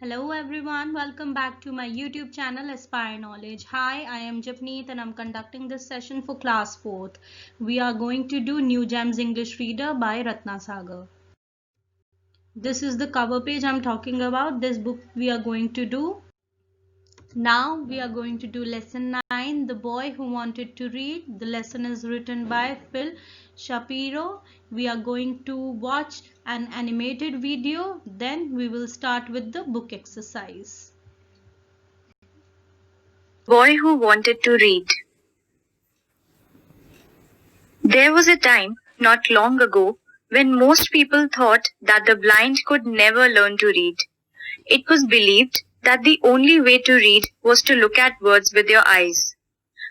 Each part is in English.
Hello everyone, welcome back to my YouTube channel Aspire Knowledge. Hi, I am Japneet and I'm conducting this session for class 4th. We are going to do New Gems English Reader by Ratna Sagar. This is the cover page I'm talking about. This book we are going to do. Now we are going to do lesson 9, The Boy Who Wanted to Read. The lesson is written by Phil Shapiro. We are going to watch an animated video. Then we will start with the book exercise. Boy Who Wanted to Read. There was a time, not long ago, when most people thought that the blind could never learn to read. It was believed that the only way to read was to look at words with your eyes.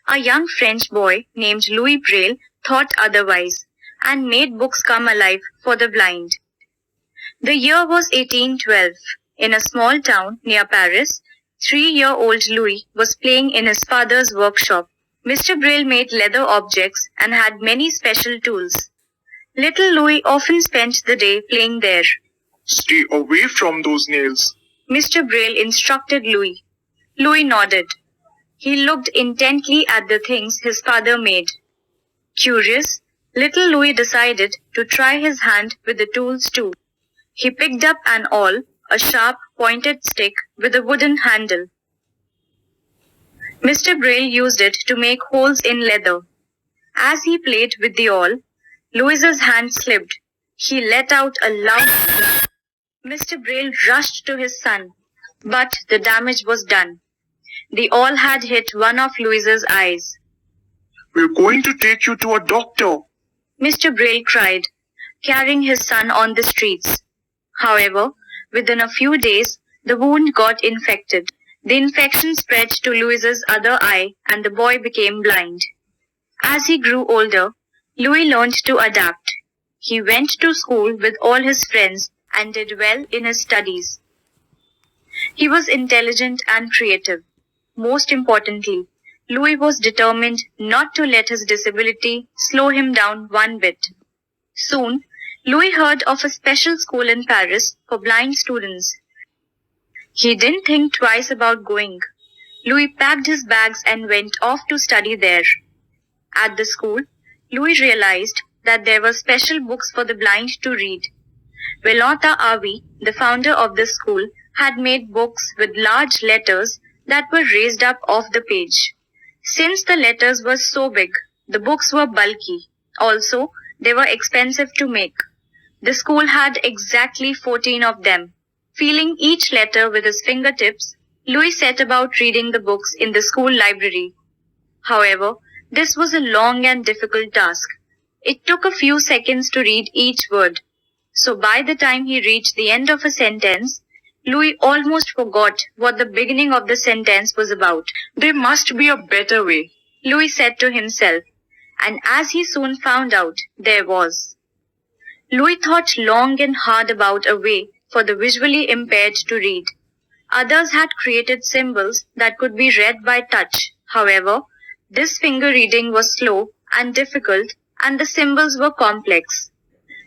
A young French boy named Louis Braille thought otherwise and made books come alive for the blind. The year was 1812. In a small town near Paris, 3-year-old Louis was playing in his father's workshop. Mr. Braille made leather objects and had many special tools. Little Louis often spent the day playing there. Stay away from those nails. Mr. Braille instructed Louis. Louis nodded. He looked intently at the things his father made. Curious, little Louis decided to try his hand with the tools too. He picked up an awl, a sharp, pointed stick with a wooden handle. Mr. Braille used it to make holes in leather. As he played with the awl, Louis's hand slipped. He let out a loud scream. Mr. Braille rushed to his son, but the damage was done. The awl had hit one of Louis's eyes. We're going to take you to a doctor. Mr. Braille cried, carrying his son on the streets. However, within a few days, the wound got infected. The infection spread to Louis's other eye and the boy became blind. As he grew older, Louis learned to adapt. He went to school with all his friends and did well in his studies. He was intelligent and creative. Most importantly, Louis was determined not to let his disability slow him down one bit. Soon, Louis heard of a special school in Paris for blind students. He didn't think twice about going. Louis packed his bags and went off to study there. At the school, Louis realized that there were special books for the blind to read. Velanta Avi, the founder of the school, had made books with large letters that were raised up off the page. Since the letters were so big, the books were bulky. Also, they were expensive to make. The school had exactly 14 of them. Feeling each letter with his fingertips, Louis set about reading the books in the school library. However, this was a long and difficult task. It took a few seconds to read each word. So by the time he reached the end of a sentence, Louis almost forgot what the beginning of the sentence was about. There must be a better way. Louis said to himself, and as he soon found out, there was. Louis thought long and hard about a way for the visually impaired to read. Others had created symbols that could be read by touch. However, this finger reading was slow and difficult, and the symbols were complex.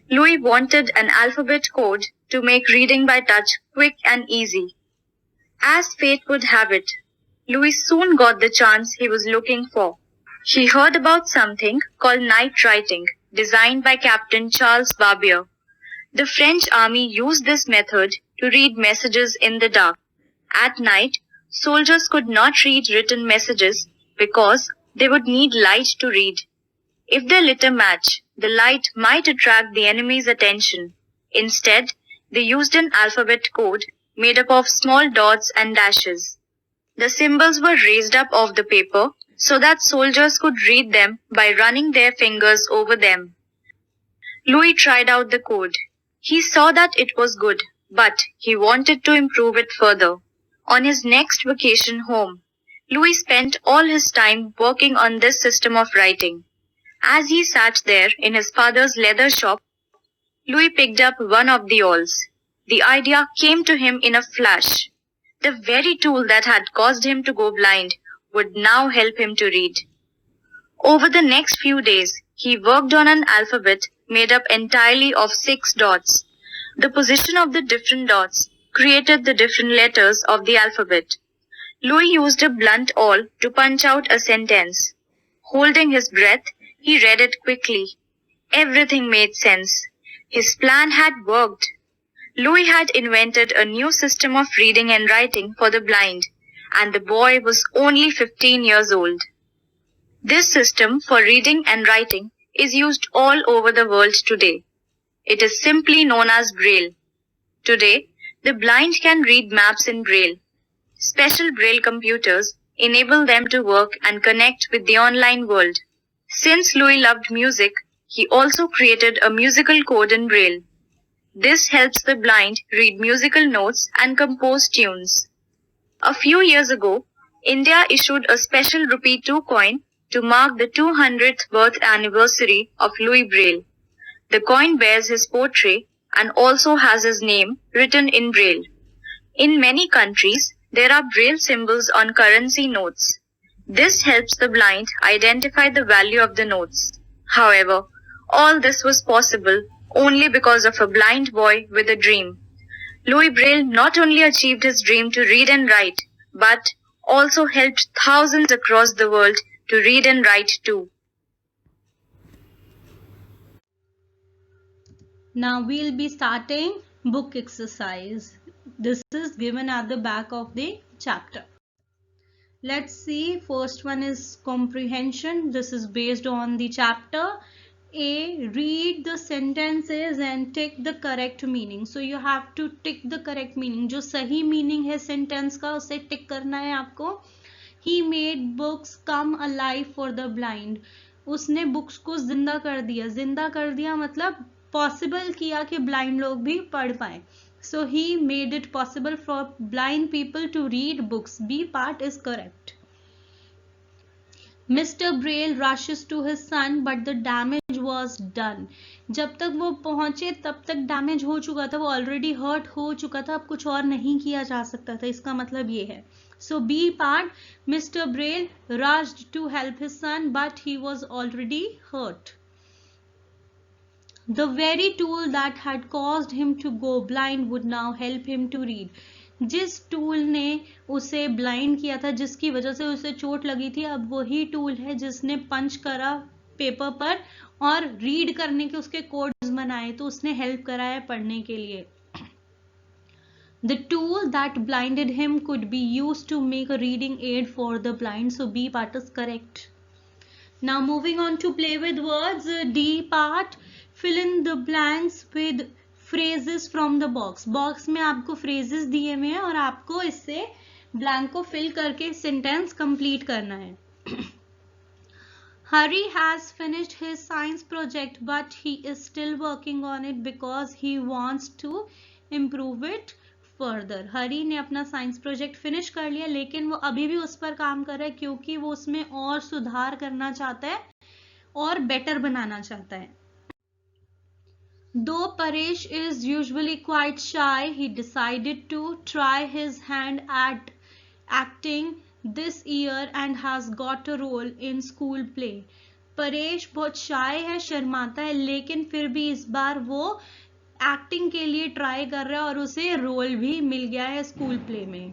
Louis wanted an alphabet code to make reading by touch quick and easy. As fate would have it, Louis soon got the chance he was looking for. He heard about something called night writing, designed by Captain Charles Barbier. The French army used this method to read messages in the dark. At night, soldiers could not read written messages because they would need light to read. If they lit a match, the light might attract the enemy's attention. Instead, they used an alphabet code made up of small dots and dashes. The symbols were raised up off the paper so that soldiers could read them by running their fingers over them. Louis tried out the code. He saw that it was good, but he wanted to improve it further. On his next vacation home, Louis spent all his time working on this system of writing. As he sat there in his father's leather shop, Louis picked up one of the awls. The idea came to him in a flash. The very tool that had caused him to go blind would now help him to read. Over the next few days, he worked on an alphabet made up entirely of 6 dots. The position of the different dots created the different letters of the alphabet. Louis used a blunt awl to punch out a sentence. Holding his breath, he read it quickly. Everything made sense. His plan had worked. Louis had invented a new system of reading and writing for the blind, and the boy was only 15 years old. This system for reading and writing is used all over the world today. It is simply known as Braille. Today, the blind can read maps in Braille. Special Braille computers enable them to work and connect with the online world. Since Louis loved music, he also created a musical code in Braille. This helps the blind read musical notes and compose tunes. A few years ago, India issued a special rupee 2 coin to mark the 200th birth anniversary of Louis Braille. The coin bears his portrait and also has his name written in Braille. In many countries, there are Braille symbols on currency notes. This helps the blind identify the value of the notes. However, all this was possible only because of a blind boy with a dream. Louis Braille not only achieved his dream to read and write, but also helped thousands across the world to read and write too. Now we'll be starting book exercise. This is given at the back of the chapter. Let's see, first one is comprehension. This is based on the chapter. A, read the sentences and tick the correct meaning. So you have to tick the correct meaning. जो सही meaning है sentence का उसे tick करना है आपको. He made books come alive for the blind. उसने books को जिंदा कर दिया. जिंदा कर दिया मतलब possible किया कि blind लोग भी पढ़ पाए. So he made it possible for blind people to read books. B part is correct. Mr. Braille rushes to his son, but the damage was done. जब तक वो पहुंचे तब तक डैमेज हो चुका था, वो ऑलरेडी हर्ट हो चुका था, अब कुछ और नहीं किया जा सकता था. इसका मतलब ये है. So B part, Mr. Braille rushed to help his son, but he was already hurt. The very tool that had caused him to go blind would now help him to read. जिस tool ने उसे blind किया था, जिसकी वजह से उसे चोट लगी थी, अब वही टूल है जिसने पंच करा पेपर पर और रीड करने के उसके कोड्स बनाए, तो उसने हेल्प करा है पढ़ने के लिए. The tool that blinded him could be used to make a reading aid for the blind. So B part is correct. Now moving on to play with words. D part, fill in the blanks with phrases from the box. Box में आपको phrases दिए हुए हैं और आपको इससे blank को fill करके sentence complete करना है. Hari has finished his science project, but he is still working on it because he wants to improve it further. हरी ने अपना साइंस प्रोजेक्ट फिनिश कर लिया, लेकिन वो अभी भी उस पर काम कर रहा है क्योंकि वो उसमें और सुधार करना चाहता है और बेटर बनाना चाहता है. Though Paresh is usually quite shy, he decided to try his hand at acting this year and has got a role in school play. Paresh बहुत शाय है, शर्माता है, लेकिन फिर भी इस बार वो एक्टिंग के लिए ट्राई कर रहा है और उसे रोल भी मिल गया है स्कूल प्ले में.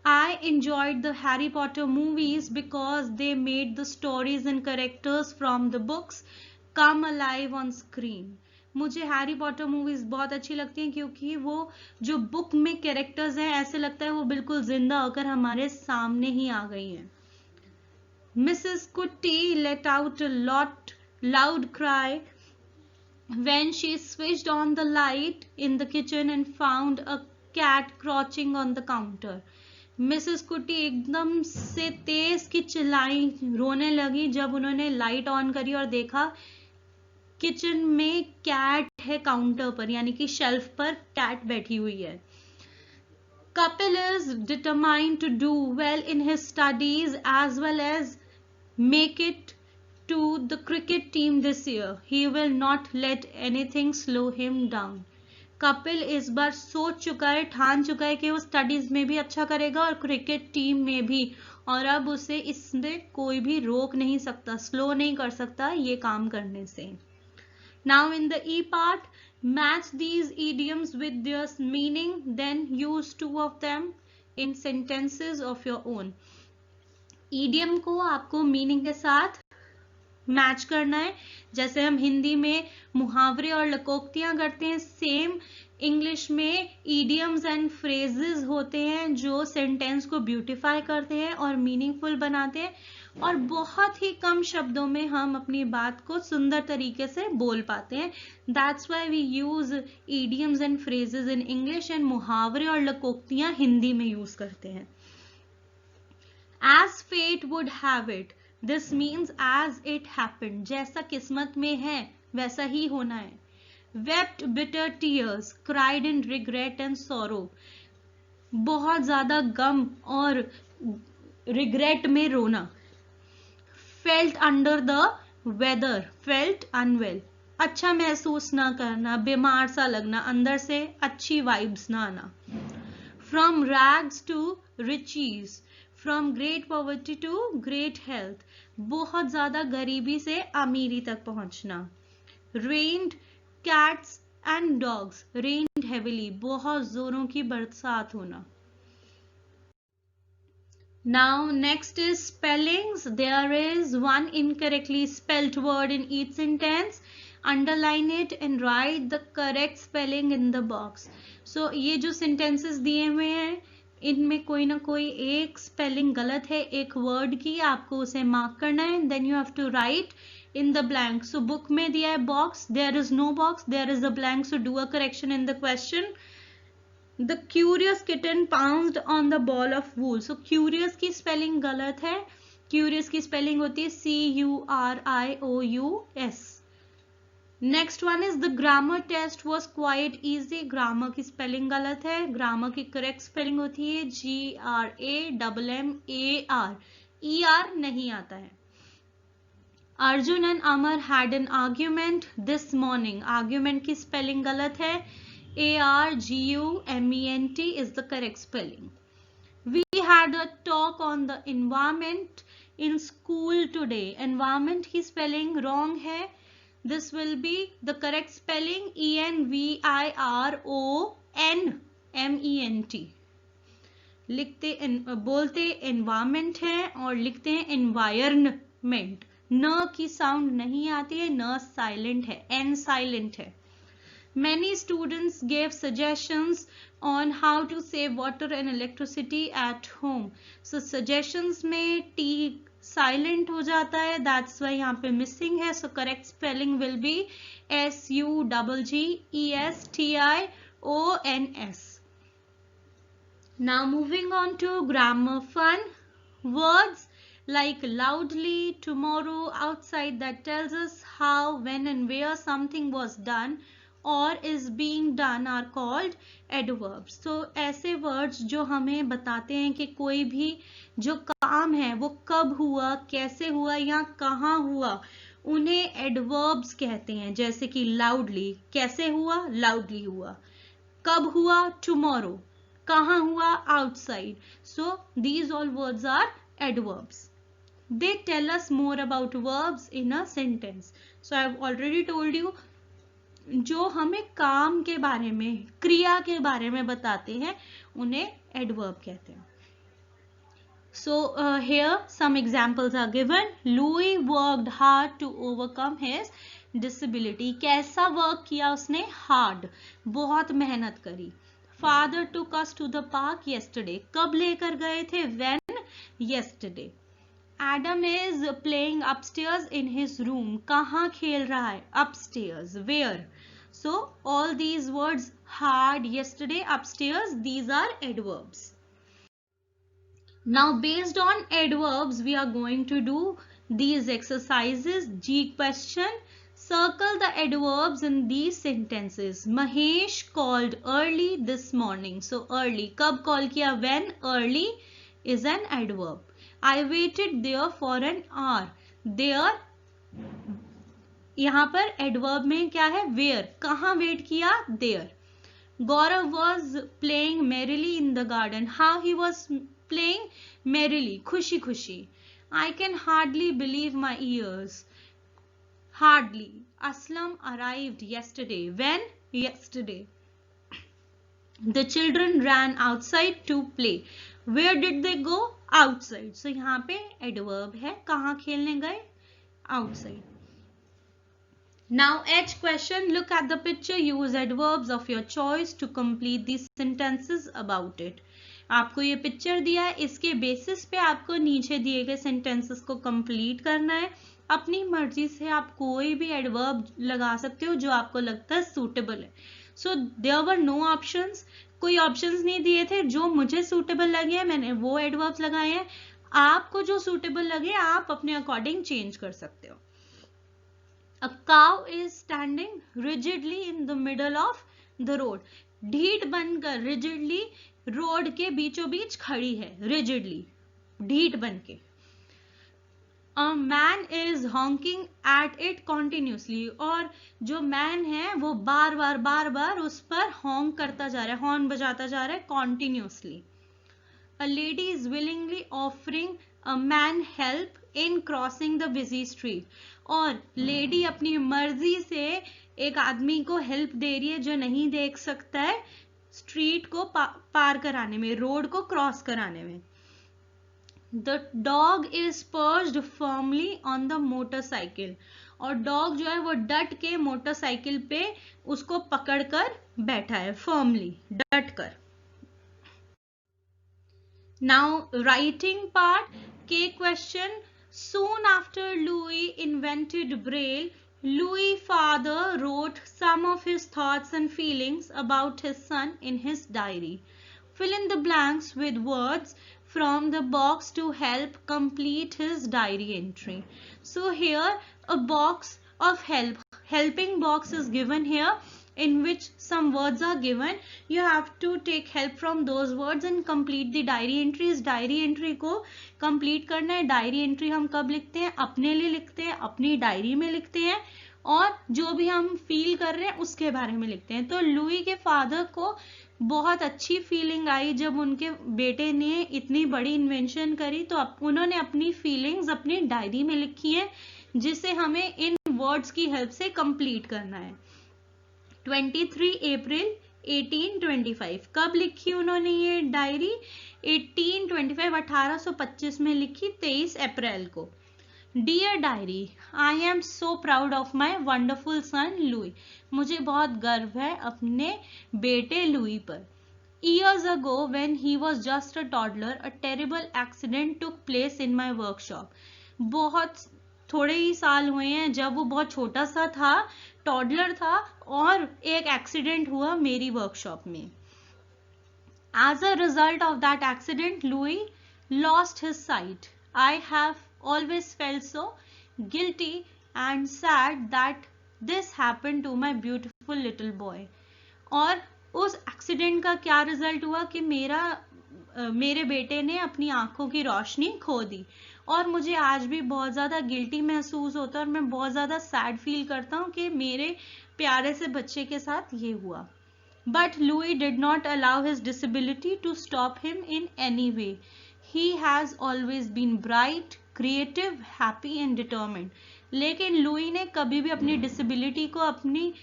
I enjoyed the Harry Potter movies because they made the stories and characters from the books come alive on screen. मुझे हैरी पॉटर मूवीज बहुत अच्छी लगती हैं क्योंकि वो जो बुक में कैरेक्टर्स हैं ऐसे लगता है वो बिल्कुल जिंदा होकर हमारे सामने ही आ गई हैं. Mrs. Kutty let out a loud cry when she switched on the light in the kitchen and found a cat crouching on the counter. Mrs कुट्टी एकदम से तेज की चिल्लाई, रोने लगी जब उन्होंने लाइट ऑन करी और देखा किचन में कैट है काउंटर पर, यानी कि शेल्फ पर कैट बैठी हुई है. Kapil is determined to do well in his studies as well as make it to the cricket team this year. He will not let anything slow him down. Kapil इस बार सोच चुका है, ठान चुका है कि वो स्टडीज में भी अच्छा करेगा और क्रिकेट टीम में भी, और अब उसे इसमें कोई भी रोक नहीं सकता, स्लो नहीं कर सकता ये काम करने से. Now in the E part, Match these idioms with their meaning, then use two of them in sentences of your own. Idiom को आपको मीनिंग के साथ मैच करना है. जैसे हम हिंदी में मुहावरे और लकोक्तियां करते हैं, सेम इंग्लिश में इडियम्स एंड फ्रेजेस होते हैं जो सेंटेंस को ब्यूटिफाई करते हैं और मीनिंगफुल बनाते हैं, और बहुत ही कम शब्दों में हम अपनी बात को सुंदर तरीके से बोल पाते हैं. That's why we use idioms and phrases in English and मुहावरे और लकोक्तियां हिंदी में यूज करते हैं. As fate would have it, this means as it happened. जैसा किस्मत में है वैसा ही होना है. Wept bitter tears, cried in regret and sorrow. बहुत ज्यादा गम और regret में रोना. Felt under the weather, felt unwell. अच्छा महसूस ना करना, बीमार सा लगना, अंदर से अच्छी वाइब्स ना आना. From rags to riches, from great poverty to great health. बहुत ज्यादा गरीबी से अमीरी तक पहुंचना. Rained cats and dogs, rained heavily. बहुत जोरों की बरसात होना. Now next is spellings. There is one incorrectly spelt word in each sentence. Underline it and write the correct spelling in the box. So ये जो sentences दिए हुए हैं इनमें कोई ना कोई एक स्पेलिंग गलत है एक वर्ड की, आपको उसे मार्क करना है. Then you have to write in the blank. So book में दिया है box, there is no box, there is a blank, so do a correction in the question. The curious kitten pounced on the ball of wool. So curious की spelling गलत है. Curious की spelling होती है CURIOUS. Next one is the grammar test was quite easy. Grammar की spelling गलत है. Grammar की करेक्ट स्पेलिंग होती है GRAMMAR. ER नहीं आता है. Arjun and Amar had an argument this morning. Argument की स्पेलिंग गलत है. ARGUMENT is the correct spelling. We had a talk on the environment in school today. Environment की स्पेलिंग रॉन्ग है. This will be the correct spelling ENVIRONMENT. बोलते environment है और लिखते हैं environment. न की साउंड नहीं आती है, न साइलेंट है, N साइलेंट है. Many students gave suggestions on how to save water and electricity at home. So suggestions में T साइलेंट हो जाता है, दैट्स वाई यहाँ पे मिसिंग है. So correct spelling will be SUGGESTIONS. Now moving on to grammar fun. Words like loudly, tomorrow, outside, that tells us how, when and where something was done or is being done are called adverbs. So ऐसे words जो हमें बताते हैं कि कोई भी जो काम है वो कब हुआ, कैसे हुआ या कहाँ हुआ, उन्हें adverbs कहते हैं. जैसे कि loudly, कैसे हुआ, loudly हुआ. कब हुआ, tomorrow. कहाँ हुआ, outside. So these all words are adverbs. They tell us more about verbs in a sentence. So I have already told you, जो हमें काम के बारे में, क्रिया के बारे में बताते हैं उन्हें adverb कहते हैं. So here some examples are given. Louis worked hard to overcome his disability. कैसा वर्क किया उसने, hard, बहुत मेहनत करी. Father took us to the park yesterday. कब लेकर गए थे, when, yesterday. Adam is playing upstairs in his room. कहाँ खेल रहा है, upstairs, where. So all these words, hard, yesterday, upstairs, these are adverbs. Now based on adverbs we are going to do these exercises. G question. Circle the adverbs in these sentences. Mahesh called early this morning. So early, कब call किया, when. Early is an adverb. I waited there for an hour. There, यहाँ पर adverb में क्या है, where, कहाँ wait किया, there. Gaurav was playing merrily in the garden. How he was playing merrily, खुशी खुशी. I can hardly believe my ears. Hardly. Aslam arrived yesterday. When? yesterday. The children ran outside to play. Where did they go? Outside. So यहाँ पे adverb है, कहाँ खेलने गए? Outside. Now H question, look at the picture, use adverbs of your choice to complete these sentences about it. आपको ये picture दिया है, इसके बेसिस पे आपको नीचे दिए गए सेंटेंसेस को कंप्लीट करना है. अपनी मर्जी से आप कोई भी एडवर्ब लगा सकते हो जो आपको लगता है सूटेबल है. So there were no options, कोई ऑप्शंस नहीं दिए थे. जो मुझे सूटेबल लगे मैंने वो एडवर्ब्स लगाए हैं. आपको जो सूटेबल लगे आप अपने अकॉर्डिंग चेंज कर सकते हो. A cow is standing rigidly in the middle of the road. ढीठ बनकर rigidly रोड के बीचों बीच खड़ी है. rigidly ढीठ बन के. A man is honking at it continuously. और जो मैन है वो बार बार उस पर honk करता जा रहा है, हॉर्न बजाता जा रहा है continuously. A lady is willingly offering a man help in crossing the busy street. और लेडी अपनी मर्जी से एक आदमी को हेल्प दे रही है जो नहीं देख सकता है स्ट्रीट को पार कराने में, रोड को क्रॉस कराने में. The dog is perched firmly on the motorcycle. और डॉग जो है वो डट के मोटरसाइकिल पे उसको पकड़कर बैठा है, फर्मली डट कर. नाउ राइटिंग पार्ट के question. Soon after Louis invented Braille, Louis' father wrote some of his thoughts and feelings about his son in his diary. Fill in the blanks with words from the box to help complete his diary entry. So here a box of helping box is given here, in which some words are given. You have to take help from those words and complete the diary entry. इस diary entry को complete करना है. diary entry हम कब लिखते हैं? अपने लिए लिखते हैं, अपनी डायरी में लिखते हैं और जो भी हम फील कर रहे हैं उसके बारे में लिखते हैं. तो लुई के फादर को बहुत अच्छी फीलिंग आई जब उनके बेटे ने इतनी बड़ी इन्वेंशन करी. तो उन्होंने अपनी फीलिंग्स अपनी डायरी में लिखी है जिसे हमें इन वर्ड्स की हेल्प से कंप्लीट करना है. 23 अप्रैल 1825. कब लिखी उन्होंने ये डायरी? 1825 में लिखी, 23 अप्रैल को. Dear diary, I am so proud of my wonderful son Louis. मुझे बहुत गर्व है अपने बेटे लुई पर. Years ago, when he was just a toddler, a terrible accident took place in my workshop. बहुत थोड़े ही साल हुए हैं जब वो बहुत छोटा सा था, टॉडलर था, और एक एक्सीडेंट हुआ मेरी वर्कशॉप में. As a result of that accident, Louis lost his sight. I have always felt so guilty and sad that this happened to my beautiful little boy. और उस एक्सीडेंट का क्या रिजल्ट हुआ कि मेरे बेटे ने अपनी आंखों की रोशनी खो दी. और मुझे आज भी बहुत ज़्यादा गिल्टी महसूस होता है और मैं बहुत ज़्यादा सैड फील करता हूँ कि मेरे प्यारे से बच्चे के साथ ये हुआ. But Louis did not allow his disability to stop him in any way. He has always been bright, creative, happy and determined. लेकिन लुई ने कभी भी अपनी डिसेबिलिटी को, अपनी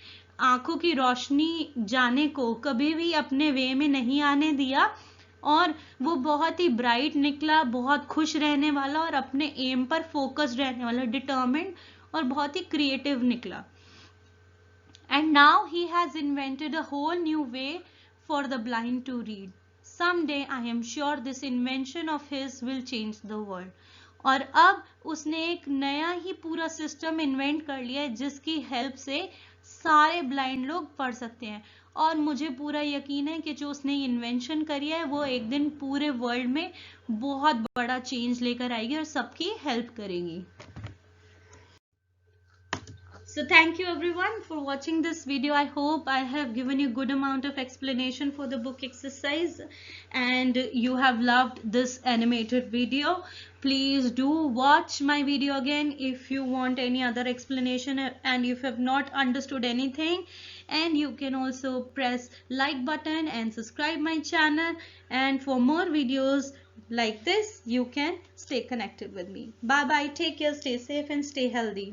आंखों की रोशनी जाने को कभी भी अपने वे में नहीं आने दिया और वो बहुत ही ब्राइट निकला, बहुत खुश रहने वाला और अपने एम पर फोकस्ड रहने वाला, डिटर्मिन्ड और बहुत ही क्रिएटिव निकला. And now he has invented a whole new way for the blind to read. Someday I am sure this invention of his will change the world. और अब उसने एक नया ही पूरा सिस्टम इन्वेंट कर लिया है जिसकी हेल्प से सारे ब्लाइंड लोग पढ़ सकते हैं. और मुझे पूरा यकीन है कि जो उसने इन्वेंशन करी है वो एक दिन पूरे वर्ल्ड में बहुत बड़ा चेंज लेकर आएगी और सबकी हेल्प करेगी. So thank you everyone for watching this video. I hope I have given you good amount of explanation for the book exercise and you have loved this animated video. Please do watch my video again if you want any other explanation and if you have not understood anything, and you can also press like button and subscribe my channel, and for more videos like this you can stay connected with me. Bye bye, take care, stay safe and stay healthy.